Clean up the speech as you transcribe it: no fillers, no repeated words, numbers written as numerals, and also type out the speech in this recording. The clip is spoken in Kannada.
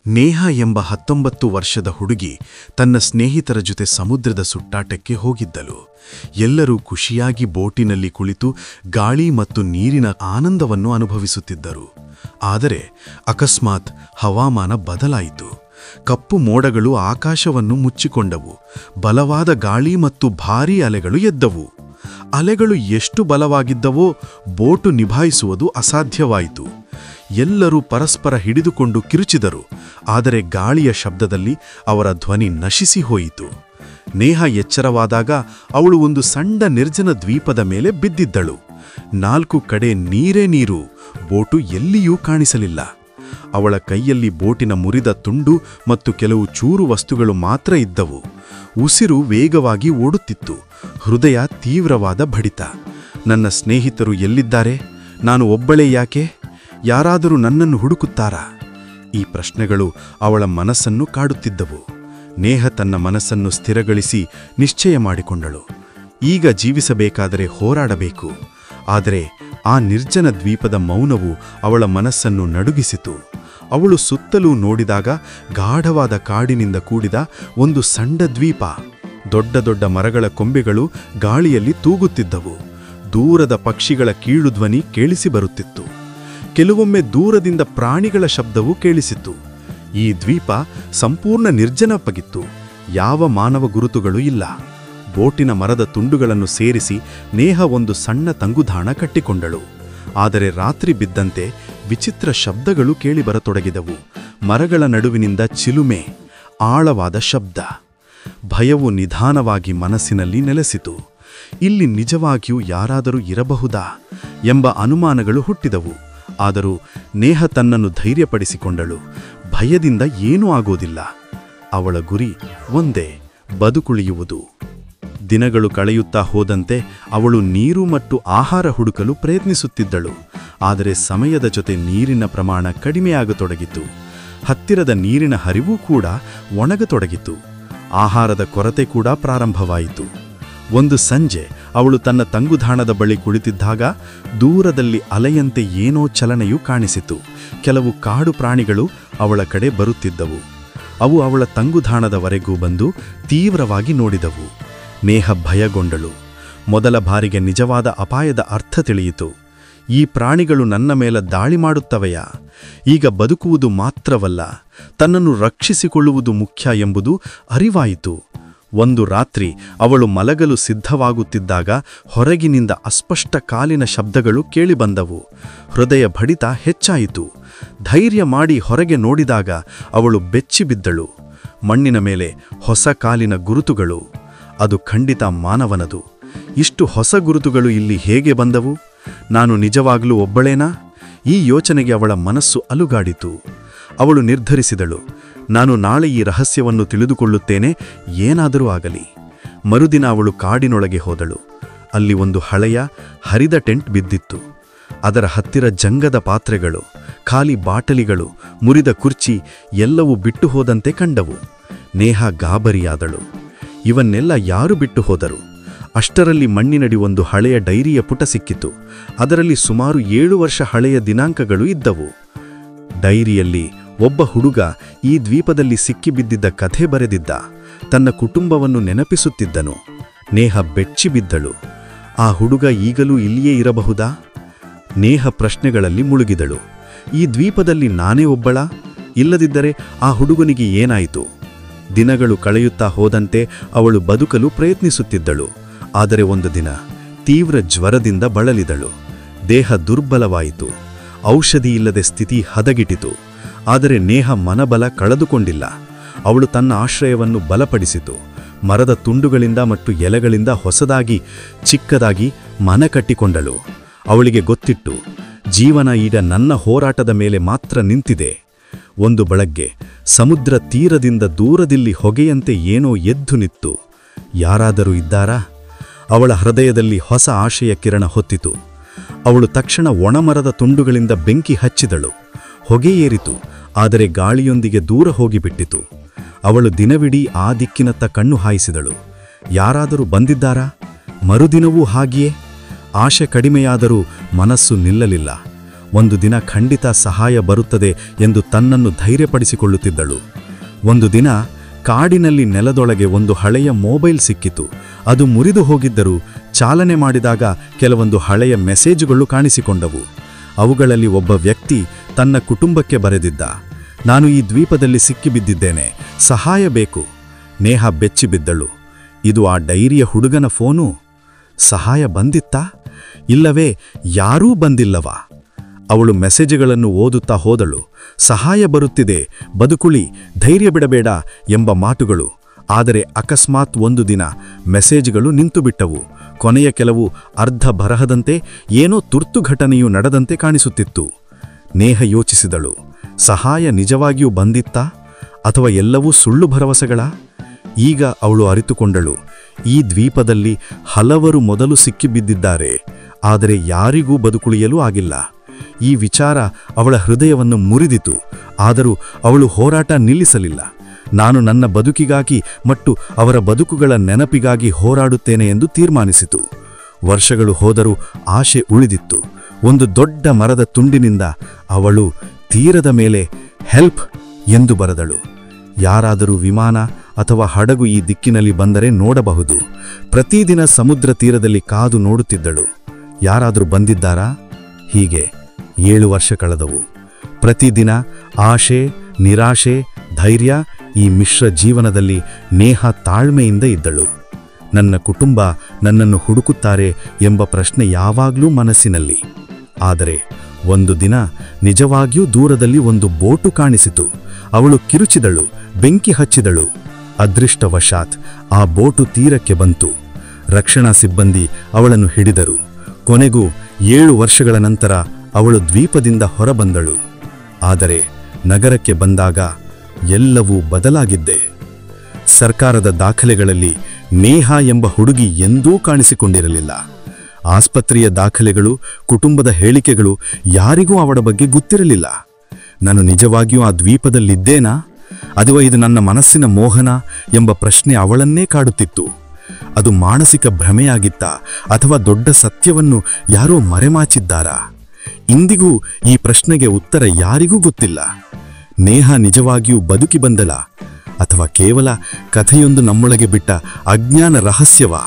ನೇಹ ಎಂಬ 19 ವರ್ಷದ ಹುಡುಗಿ ತನ್ನ ಸ್ನೇಹಿತರ ಜೊತೆ ಸಮುದ್ರದ ಸುಟ್ಟಾಟಕ್ಕೆ ಹೋಗಿದ್ದಳು. ಎಲ್ಲರೂ ಖುಷಿಯಾಗಿ ಬೋಟಿನಲ್ಲಿ ಕುಳಿತು ಗಾಳಿ ಮತ್ತು ನೀರಿನ ಆನಂದವನ್ನು ಅನುಭವಿಸುತ್ತಿದ್ದರು. ಆದರೆ ಅಕಸ್ಮಾತ್ ಹವಾಮಾನ ಬದಲಾಯಿತು. ಕಪ್ಪು ಮೋಡಗಳು ಆಕಾಶವನ್ನು ಮುಚ್ಚಿಕೊಂಡವು. ಬಲವಾದ ಗಾಳಿ ಮತ್ತು ಭಾರೀ ಅಲೆಗಳು ಎದ್ದವು. ಅಲೆಗಳು ಎಷ್ಟು ಬಲವಾಗಿದ್ದವೋ ಬೋಟು ನಿಭಾಯಿಸುವುದು ಅಸಾಧ್ಯವಾಯಿತು. ಎಲ್ಲರೂ ಪರಸ್ಪರ ಹಿಡಿದುಕೊಂಡು ಕಿರುಚಿದರು. ಆದರೆ ಗಾಳಿಯ ಶಬ್ದದಲ್ಲಿ ಅವರ ಧ್ವನಿ ನಶಿಸಿ ಹೋಯಿತು. ನೇಹ ಎಚ್ಚರವಾದಾಗ ಅವಳು ಒಂದು ಸಣ್ಣ ನಿರ್ಜನ ದ್ವೀಪದ ಮೇಲೆ ಬಿದ್ದಿದ್ದಳು. 4 ಕಡೆ ನೀರೇ ನೀರು. ಬೋಟು ಎಲ್ಲಿಯೂ ಕಾಣಿಸಲಿಲ್ಲ. ಅವಳ ಕೈಯಲ್ಲಿ ಬೋಟಿನ ಮುರಿದ ತುಂಡು ಮತ್ತು ಕೆಲವು ಚೂರು ವಸ್ತುಗಳು ಮಾತ್ರ ಇದ್ದವು. ಉಸಿರು ವೇಗವಾಗಿ ಓಡುತ್ತಿತ್ತು. ಹೃದಯ ತೀವ್ರವಾದ ಬಡಿತ. ನನ್ನ ಸ್ನೇಹಿತರು ಎಲ್ಲಿದ್ದಾರೆ? ನಾನು ಒಬ್ಬಳೇ ಯಾಕೆ? ಯಾರಾದರೂ ನನ್ನನ್ನು ಹುಡುಕುತ್ತಾರಾ? ಈ ಪ್ರಶ್ನೆಗಳು ಅವಳ ಮನಸ್ಸನ್ನು ಕಾಡುತ್ತಿದ್ದವು. ನೇಹ ತನ್ನ ಮನಸ್ಸನ್ನು ಸ್ಥಿರಗೊಳಿಸಿ ನಿಶ್ಚಯ ಮಾಡಿಕೊಂಡಳು. ಈಗ ಜೀವಿಸಬೇಕಾದರೆ ಹೋರಾಡಬೇಕು. ಆದರೆ ಆ ನಿರ್ಜನ ದ್ವೀಪದ ಮೌನವು ಅವಳ ಮನಸ್ಸನ್ನು ನಡುಗಿಸಿತು. ಅವಳು ಸುತ್ತಲೂ ನೋಡಿದಾಗ ಗಾಢವಾದ ಕಾಡಿನಿಂದ ಕೂಡಿದ ಒಂದು ಸಣ್ಣ ದ್ವೀಪ. ದೊಡ್ಡ ದೊಡ್ಡ ಮರಗಳ ಕೊಂಬೆಗಳು ಗಾಳಿಯಲ್ಲಿ ತೂಗುತ್ತಿದ್ದವು. ದೂರದ ಪಕ್ಷಿಗಳ ಕೀಳುಧ್ವನಿ ಕೇಳಿಸಿ ಬರುತ್ತಿತ್ತು. ಕೆಲವೊಮ್ಮೆ ದೂರದಿಂದ ಪ್ರಾಣಿಗಳ ಶಬ್ದವೂ ಕೇಳಿಸಿತು. ಈ ದ್ವೀಪ ಸಂಪೂರ್ಣ ನಿರ್ಜನವಾಗಿತ್ತು. ಯಾವ ಮಾನವ ಗುರುತುಗಳೂ ಇಲ್ಲ. ಬೋಟಿನ ಮರದ ತುಂಡುಗಳನ್ನು ಸೇರಿಸಿ ನೇಹ ಒಂದು ಸಣ್ಣ ತಂಗುದಾಣ ಕಟ್ಟಿಕೊಂಡಳು. ಆದರೆ ರಾತ್ರಿ ಬಿದ್ದಂತೆ ವಿಚಿತ್ರ ಶಬ್ದಗಳು ಕೇಳಿಬರತೊಡಗಿದವು. ಮರಗಳ ನಡುವಿನಿಂದ ಚಿಲುಮೆ, ಆಳವಾದ ಶಬ್ದ. ಭಯವು ನಿಧಾನವಾಗಿ ಮನಸ್ಸಿನಲ್ಲಿ ನೆಲೆಸಿತು. ಇಲ್ಲಿ ನಿಜವಾಗಿಯೂ ಯಾರಾದರೂ ಇರಬಹುದಾ ಎಂಬ ಅನುಮಾನಗಳು ಹುಟ್ಟಿದವು. ಆದರೂ ನೇಹ ತನ್ನನ್ನು ಧೈರ್ಯಪಡಿಸಿಕೊಂಡಳು. ಭಯದಿಂದ ಏನೂ ಆಗೋದಿಲ್ಲ. ಅವಳ ಗುರಿ ಒಂದೇ, ಬದುಕುಳಿಯುವುದು. ದಿನಗಳು ಕಳೆಯುತ್ತಾ ಹೋದಂತೆ ಅವಳು ನೀರು ಮತ್ತು ಆಹಾರ ಹುಡುಕಲು ಪ್ರಯತ್ನಿಸುತ್ತಿದ್ದಳು. ಆದರೆ ಸಮಯದ ಜೊತೆ ನೀರಿನ ಪ್ರಮಾಣ ಕಡಿಮೆಯಾಗತೊಡಗಿತು. ಹತ್ತಿರದ ನೀರಿನ ಹರಿವೂ ಕೂಡ ಒಣಗತೊಡಗಿತು. ಆಹಾರದ ಕೊರತೆ ಕೂಡ ಪ್ರಾರಂಭವಾಯಿತು. ಒಂದು ಸಂಜೆ ಅವಳು ತನ್ನ ತಂಗುದಾಣದ ಬಳಿ ಕುಳಿತಿದ್ದಾಗ ದೂರದಲ್ಲಿ ಅಲೆಯಂತೆ ಏನೋ ಚಲನೆಯೂ ಕಾಣಿಸಿತು. ಕೆಲವು ಕಾಡು ಪ್ರಾಣಿಗಳು ಅವಳ ಕಡೆ ಬರುತ್ತಿದ್ದವು. ಅವು ಅವಳ ತಂಗುದಾಣದವರೆಗೂ ಬಂದು ತೀವ್ರವಾಗಿ ನೋಡಿದವು. ನೇಹ ಭಯಗೊಂಡಳು. ಮೊದಲ ಬಾರಿಗೆ ನಿಜವಾದ ಅಪಾಯದ ಅರ್ಥ ತಿಳಿಯಿತು. ಈ ಪ್ರಾಣಿಗಳು ನನ್ನ ಮೇಲೆ ದಾಳಿ ಮಾಡುತ್ತವೆಯಾ? ಈಗ ಬದುಕುವುದು ಮಾತ್ರವಲ್ಲ, ತನ್ನನ್ನು ರಕ್ಷಿಸಿಕೊಳ್ಳುವುದು ಮುಖ್ಯ ಎಂಬುದು ಅರಿವಾಯಿತು. ಒಂದು ರಾತ್ರಿ ಅವಳು ಮಲಗಲು ಸಿದ್ಧವಾಗುತ್ತಿದ್ದಾಗ ಹೊರಗಿನಿಂದ ಅಸ್ಪಷ್ಟ ಕಾಲಿನ ಶಬ್ದಗಳು ಕೇಳಿಬಂದವು. ಹೃದಯ ಬಡಿತ ಹೆಚ್ಚಾಯಿತು. ಧೈರ್ಯ ಮಾಡಿ ಹೊರಗೆ ನೋಡಿದಾಗ ಅವಳು ಬೆಚ್ಚಿಬಿದ್ದಳು. ಮಣ್ಣಿನ ಮೇಲೆ ಹೊಸ ಕಾಲಿನ ಗುರುತುಗಳು. ಅದು ಖಂಡಿತ ಮಾನವನದು. ಇಷ್ಟು ಹೊಸ ಗುರುತುಗಳು ಇಲ್ಲಿ ಹೇಗೆ ಬಂದವು? ನಾನು ನಿಜವಾಗಲೂ ಒಬ್ಬಳೇನಾ? ಈ ಯೋಚನೆಗೆ ಅವಳ ಮನಸ್ಸು ಅಲುಗಾಡಿತು. ಅವಳು ನಿರ್ಧರಿಸಿದಳು, ನಾನು ನಾಳೆ ಈ ರಹಸ್ಯವನ್ನು ತಿಳಿದುಕೊಳ್ಳುತ್ತೇನೆ, ಏನಾದರೂ ಆಗಲಿ. ಮರುದಿನ ಅವಳು ಕಾಡಿನೊಳಗೆ ಹೋದಳು. ಅಲ್ಲಿ ಒಂದು ಹಳೆಯ ಹರಿದ ಟೆಂಟ್ ಬಿದ್ದಿತ್ತು. ಅದರ ಹತ್ತಿರ ಜಂಗದ ಪಾತ್ರೆಗಳು, ಖಾಲಿ ಬಾಟಲಿಗಳು, ಮುರಿದ ಕುರ್ಚಿ ಎಲ್ಲವೂ ಬಿಟ್ಟು ಹೋದಂತೆ ಕಂಡವು. ನೇಹ ಗಾಬರಿಯಾದಳು. ಇವನ್ನೆಲ್ಲ ಯಾರು ಬಿಟ್ಟು ಹೋದರು? ಅಷ್ಟರಲ್ಲಿ ಮಣ್ಣಿನಡಿ ಒಂದು ಹಳೆಯ ಡೈರಿಯ ಪುಟ ಸಿಕ್ಕಿತು. ಅದರಲ್ಲಿ ಸುಮಾರು 7 ವರ್ಷ ಹಳೆಯ ದಿನಾಂಕಗಳು ಇದ್ದವು. ಡೈರಿಯಲ್ಲಿ ಒಬ್ಬ ಹುಡುಗ ಈ ದ್ವೀಪದಲ್ಲಿ ಸಿಕ್ಕಿಬಿದ್ದಿದ್ದ ಕಥೆ ಬರೆದಿದ್ದ. ತನ್ನ ಕುಟುಂಬವನ್ನು ನೆನಪಿಸುತ್ತಿದ್ದನು. ನೇಹ ಬೆಚ್ಚಿಬಿದ್ದಳು. ಆ ಹುಡುಗ ಈಗಲೂ ಇಲ್ಲಿಯೇ ಇರಬಹುದಾ? ನೇಹ ಪ್ರಶ್ನೆಗಳಲ್ಲಿ ಮುಳುಗಿದಳು. ಈ ದ್ವೀಪದಲ್ಲಿ ನಾನೇ ಒಬ್ಬಳ? ಇಲ್ಲದಿದ್ದರೆ ಆ ಹುಡುಗನಿಗೆ ಏನಾಯಿತು? ದಿನಗಳು ಕಳೆಯುತ್ತಾ ಹೋದಂತೆ ಅವಳು ಬದುಕಲು ಪ್ರಯತ್ನಿಸುತ್ತಿದ್ದಳು. ಆದರೆ ಒಂದು ದಿನ ತೀವ್ರ ಜ್ವರದಿಂದ ಬಳಲಿದಳು. ದೇಹ ದುರ್ಬಲವಾಯಿತು. ಔಷಧಿ ಇಲ್ಲದೆ ಸ್ಥಿತಿ ಹದಗಿಟಿತು. ಆದರೆ ನೇಹ ಮನಬಲ ಕಳೆದುಕೊಂಡಿಲ್ಲ. ಅವಳು ತನ್ನ ಆಶ್ರಯವನ್ನು ಬಲಪಡಿಸಿತು. ಮರದ ತುಂಡುಗಳಿಂದ ಮತ್ತು ಎಲೆಗಳಿಂದ ಹೊಸದಾಗಿ ಚಿಕ್ಕದಾಗಿ ಮನ ಕಟ್ಟಿಕೊಂಡಳು. ಅವಳಿಗೆ ಗೊತ್ತಿತ್ತು, ಜೀವನ ಈಗ ನನ್ನ ಹೋರಾಟದ ಮೇಲೆ ಮಾತ್ರ ನಿಂತಿದೆ. ಒಂದು ಬೆಳಗ್ಗೆ ಸಮುದ್ರ ತೀರದಿಂದ ದೂರದಲ್ಲಿ ಹೊಗೆಯಂತೆ ಏನೋ ಎದ್ದು ನಿಂತು. ಯಾರಾದರೂ ಇದ್ದಾರಾ? ಅವಳ ಹೃದಯದಲ್ಲಿ ಹೊಸ ಆಶಯ ಕಿರಣ ಹೊತ್ತಿತು. ಅವಳು ತಕ್ಷಣ ಒಣಮರದ ತುಂಡುಗಳಿಂದ ಬೆಂಕಿ ಹಚ್ಚಿದಳು. ಹೊಗೆ ಏರಿತು, ಆದರೆ ಗಾಳಿಯೊಂದಿಗೆ ದೂರ ಹೋಗಿಬಿಟ್ಟಿತು. ಅವಳು ದಿನವಿಡೀ ಆ ದಿಕ್ಕಿನತ್ತ ಕಣ್ಣು ಹಾಯಿಸಿದಳು. ಯಾರಾದರೂ ಬಂದಿದ್ದಾರಾ? ಮರುದಿನವೂ ಹಾಗೆಯೇ. ಆಶೆ ಕಡಿಮೆಯಾದರೂ ಮನಸ್ಸು ನಿಲ್ಲಲಿಲ್ಲ. ಒಂದು ದಿನ ಖಂಡಿತ ಸಹಾಯ ಬರುತ್ತದೆ ಎಂದು ತನ್ನನ್ನು ಧೈರ್ಯಪಡಿಸಿಕೊಳ್ಳುತ್ತಿದ್ದಳು. ಒಂದು ದಿನ ಕಾಡಿನಲ್ಲಿ ನೆಲದೊಳಗೆ ಒಂದು ಹಳೆಯ ಮೊಬೈಲ್ ಸಿಕ್ಕಿತು. ಅದು ಮುರಿದು ಹೋಗಿದ್ದರೂ ಚಾಲನೆ ಮಾಡಿದಾಗ ಕೆಲವೊಂದು ಹಳೆಯ ಮೆಸೇಜುಗಳು ಕಾಣಿಸಿಕೊಂಡವು. ಅವುಗಳಲ್ಲಿ ಒಬ್ಬ ವ್ಯಕ್ತಿ ತನ್ನ ಕುಟುಂಬಕ್ಕೆ ಬರೆದಿದ್ದ, ನಾನು ಈ ದ್ವೀಪದಲ್ಲಿ ಸಿಕ್ಕಿಬಿದ್ದಿದ್ದೇನೆ, ಸಹಾಯ ಬೇಕು. ನೇಹಾ ಬೆಚ್ಚಿಬಿದ್ದಳು. ಇದು ಆ ಡೈರಿಯ ಹುಡುಗನ ಫೋನು. ಸಹಾಯ ಬಂದಿತ್ತಾ? ಇಲ್ಲವೇ ಯಾರೂ ಬಂದಿಲ್ಲವಾ? ಅವಳು ಮೆಸೇಜ್ಗಳನ್ನು ಓದುತ್ತಾ ಹೋದಳು. ಸಹಾಯ ಬರುತ್ತಿದೆ, ಬದುಕುಳಿ, ಧೈರ್ಯ ಬಿಡಬೇಡ ಎಂಬ ಮಾತುಗಳು. ಆದರೆ ಅಕಸ್ಮಾತ್ ಒಂದು ದಿನ ಮೆಸೇಜ್ಗಳು ನಿಂತುಬಿಟ್ಟವು. ಕೊನೆಯ ಕೆಲವು ಅರ್ಧ ಬರಹದಂತೆ ಏನೋ ತುರ್ತು ಘಟನೆಯು ನಡೆದಂತೆ ಕಾಣಿಸುತ್ತಿತ್ತು. ನೇಹ ಯೋಚಿಸಿದಳು, ಸಹಾಯ ನಿಜವಾಗಿಯೂ ಬಂದಿತ್ತಾ ಅಥವಾ ಎಲ್ಲವೂ ಸುಳ್ಳು ಭರವಸೆಗಳ? ಈಗ ಅವಳು ಅರಿತುಕೊಂಡಳು, ಈ ದ್ವೀಪದಲ್ಲಿ ಹಲವರು ಮೊದಲು ಸಿಕ್ಕಿಬಿದ್ದಿದ್ದಾರೆ, ಆದರೆ ಯಾರಿಗೂ ಬದುಕುಳಿಯಲು ಆಗಿಲ್ಲ. ಈ ವಿಚಾರ ಅವಳ ಹೃದಯವನ್ನು ಮುರಿದಿತು. ಆದರೂ ಅವಳು ಹೋರಾಟ ನಿಲ್ಲಿಸಲಿಲ್ಲ. ನಾನು ನನ್ನ ಬದುಕಿಗಾಗಿ ಮತ್ತು ಅವರ ಬದುಕುಗಳ ನೆನಪಿಗಾಗಿ ಹೋರಾಡುತ್ತೇನೆ ಎಂದು ತೀರ್ಮಾನಿಸಿತು. ವರ್ಷಗಳು ಹೋದರೂ ಆಶೆ ಉಳಿದಿತ್ತು. ಒಂದು ದೊಡ್ಡ ಮರದ ತುಂಡಿನಿಂದ ಅವಳು ತೀರದ ಮೇಲೆ ಹೆಲ್ಪ್ ಎಂದು ಬರೆದಳು. ಯಾರಾದರೂ ವಿಮಾನ ಅಥವಾ ಹಡಗು ಈ ದಿಕ್ಕಿನಲ್ಲಿ ಬಂದರೆ ನೋಡಬಹುದು. ಪ್ರತಿದಿನ ಸಮುದ್ರ ತೀರದಲ್ಲಿ ಕಾದು ನೋಡುತ್ತಿದ್ದಳು, ಯಾರಾದರೂ ಬಂದಿದ್ದಾರಾ? ಹೀಗೆ 7 ವರ್ಷ ಕಳೆದವು. ಪ್ರತಿದಿನ ಆಶೆ, ನಿರಾಶೆ, ಧೈರ್ಯ, ಈ ಮಿಶ್ರ ಜೀವನದಲ್ಲಿ ನೇಹಾ ತಾಳ್ಮೆಯಿಂದ ಇದ್ದಳು. ನನ್ನ ಕುಟುಂಬ ನನ್ನನ್ನು ಹುಡುಕುತ್ತಾರೆ ಎಂಬ ಪ್ರಶ್ನೆ ಯಾವಾಗಲೂ ಮನಸ್ಸಿನಲ್ಲಿ. ಆದರೆ ಒಂದು ದಿನ ನಿಜವಾಗಿಯೂ ದೂರದಲ್ಲಿ ಒಂದು ಬೋಟು ಕಾಣಿಸಿತು. ಅವಳು ಕಿರುಚಿದಳು, ಬೆಂಕಿ ಹಚ್ಚಿದಳು. ಅದೃಷ್ಟವಶಾತ್ ಆ ಬೋಟು ತೀರಕ್ಕೆ ಬಂತು. ರಕ್ಷಣಾ ಸಿಬ್ಬಂದಿ ಅವಳನ್ನು ಹಿಡಿದರು. ಕೊನೆಗೂ 7 ವರ್ಷಗಳ ನಂತರ ಅವಳು ದ್ವೀಪದಿಂದ ಹೊರಬಂದಳು. ಆದರೆ ನಗರಕ್ಕೆ ಬಂದಾಗ ಎಲ್ಲವೂ ಬದಲಾಗಿದ್ದೆ. ಸರ್ಕಾರದ ದಾಖಲೆಗಳಲ್ಲಿ ನೇಹಾ ಎಂಬ ಹುಡುಗಿ ಎಂದೂ ಕಾಣಿಸಿಕೊಂಡಿರಲಿಲ್ಲ. ಆಸ್ಪತ್ರೆಯ ದಾಖಲೆಗಳು, ಕುಟುಂಬದ ಹೇಳಿಕೆಗಳು ಯಾರಿಗೂ ಅವಳ ಬಗ್ಗೆ ಗೊತ್ತಿರಲಿಲ್ಲ. ನಾನು ನಿಜವಾಗಿಯೂ ಆ ದ್ವೀಪದಲ್ಲಿದ್ದೇನಾ ಅಥವಾ ಇದು ನನ್ನ ಮನಸ್ಸಿನ ಮೋಹನ ಎಂಬ ಪ್ರಶ್ನೆ ಅವಳನ್ನೇ ಕಾಡುತ್ತಿತ್ತು. ಅದು ಮಾನಸಿಕ ಭ್ರಮೆಯಾಗಿತ್ತಾ ಅಥವಾ ದೊಡ್ಡ ಸತ್ಯವನ್ನು ಯಾರೋ ಮರೆಮಾಚಿದ್ದಾರಾ? ಇಂದಿಗೂ ಈ ಪ್ರಶ್ನೆಗೆ ಉತ್ತರ ಯಾರಿಗೂ ಗೊತ್ತಿಲ್ಲ. ನೇಹಾ ನಿಜವಾಗಿಯೂ ಬದುಕಿ ಬಂದಳ ಅಥವಾ ಕೇವಲ ಕಥೆಯೊಂದು ನಮ್ಮೊಳಗೆ ಬಿಟ್ಟ ಅಜ್ಞಾನ ರಹಸ್ಯವಾ?